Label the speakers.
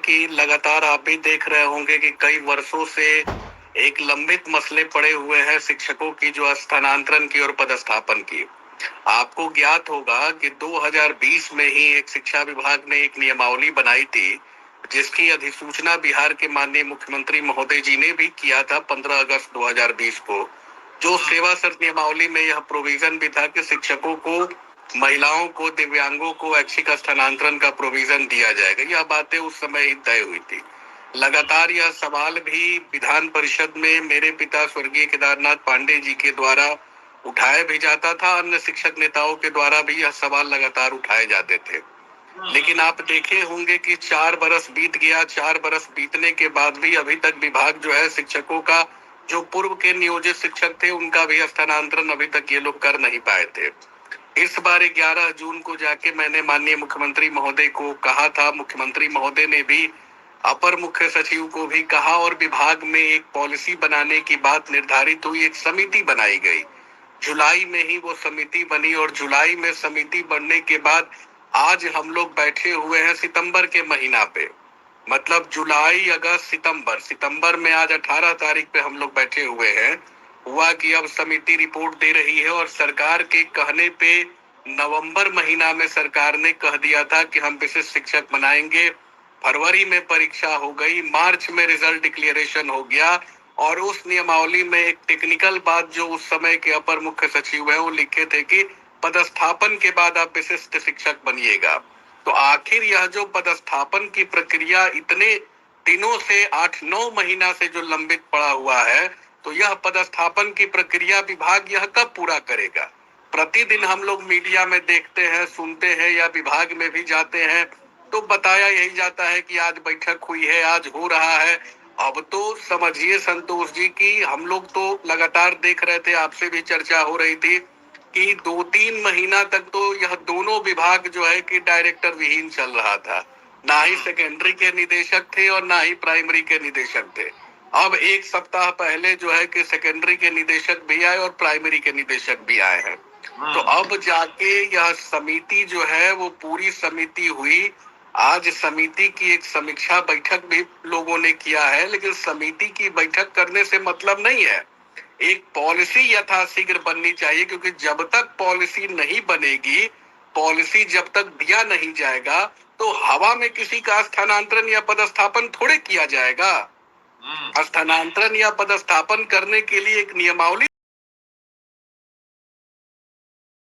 Speaker 1: कि लगातार आप भी देख रहे होंगे कि कई वर्षों से एक लंबित मसले पड़े हुए हैं शिक्षकों की, जो स्थानांतरण की और पदस्थापन की। आपको ज्ञात होगा कि 2020 में ही एक शिक्षा विभाग ने एक नियमावली बनाई थी, जिसकी अधिसूचना बिहार के माननीय मुख्यमंत्री महोदय जी ने भी किया था 15 अगस्त 2020 को। जो सेवा शर्त नियमावली में यह प्रोविजन भी था कि शिक्षकों को, महिलाओं को, दिव्यांगों को ऐच्छिक स्थानांतरण का प्रोविजन दिया जाएगा। यह बातें उस समय ही तय हुई थी। लगातार यह सवाल भी विधान परिषद में मेरे पिता स्वर्गीय केदारनाथ पांडे जी के द्वारा उठाया भी जाता था, अन्य शिक्षक नेताओं के द्वारा भी यह सवाल लगातार उठाए जाते थे। लेकिन आप देखे होंगे कि 4 बरस बीत गया। 4 बरस बीतने के बाद भी अभी तक विभाग जो है शिक्षकों का, जो पूर्व के नियोजित शिक्षक थे, उनका भी स्थानांतरण अभी तक ये लोग कर नहीं पाए थे। इस बार 11 जून को जाके मैंने माननीय मुख्यमंत्री महोदय को कहा था। मुख्यमंत्री महोदय ने भी अपर मुख्य सचिव को भी कहा और विभाग में एक पॉलिसी बनाने की बात निर्धारित हुई। एक समिति बनाई गई। जुलाई में ही वो समिति बनी और जुलाई में समिति बनने के बाद आज हम लोग बैठे हुए हैं सितंबर के महीना पे। मतलब जुलाई, अगस्त, सितंबर में आज 18 तारीख पे हम लोग बैठे हुए हैं। हुआ कि अब समिति रिपोर्ट दे रही है और सरकार के कहने पे नवंबर महीना में सरकार ने कह दिया था कि हम विशिष्ट शिक्षक बनाएंगे। फरवरी में परीक्षा हो गई, मार्च में रिजल्ट डिक्लेरेशन हो गया और उस नियमावली में एक टेक्निकल बात जो उस समय के अपर मुख्य सचिव है वो लिखे थे कि पदस्थापन के बाद आप विशिष्ट शिक्षक बनिएगा। तो आखिर यह जो पदस्थापन की प्रक्रिया इतने दिनों से 8-9 महीना से जो लंबित पड़ा हुआ है, तो यह पदस्थापन की प्रक्रिया विभाग यह कब पूरा करेगा? प्रतिदिन हम लोग मीडिया में देखते हैं, सुनते हैं या विभाग में भी जाते हैं तो बताया यही जाता है कि आज बैठक हुई है, आज हो रहा है। अब तो समझिए संतोष जी की हम लोग तो लगातार देख रहे थे, आपसे भी चर्चा हो रही थी कि 2-3 महीना तक तो यह दोनों विभाग जो है कि डायरेक्टर विहीन चल रहा था। ना ही सेकेंडरी के निदेशक थे और ना ही प्राइमरी के निदेशक थे। अब एक सप्ताह पहले जो है कि सेकेंडरी के निदेशक भी आए और प्राइमरी के निदेशक भी आए हैं। तो अब जाके यह समिति जो है वो पूरी समिति हुई। आज समिति की एक समीक्षा बैठक भी लोगों ने किया है, लेकिन समिति की बैठक करने से मतलब नहीं है। एक पॉलिसी यथाशीघ्र बननी चाहिए, क्योंकि जब तक पॉलिसी नहीं बनेगी, पॉलिसी जब तक दिया नहीं जाएगा, तो हवा में किसी का स्थानांतरण या पदस्थापन थोड़े किया जाएगा। स्थानांतरण या पदस्थापन करने के लिए एक नियमावली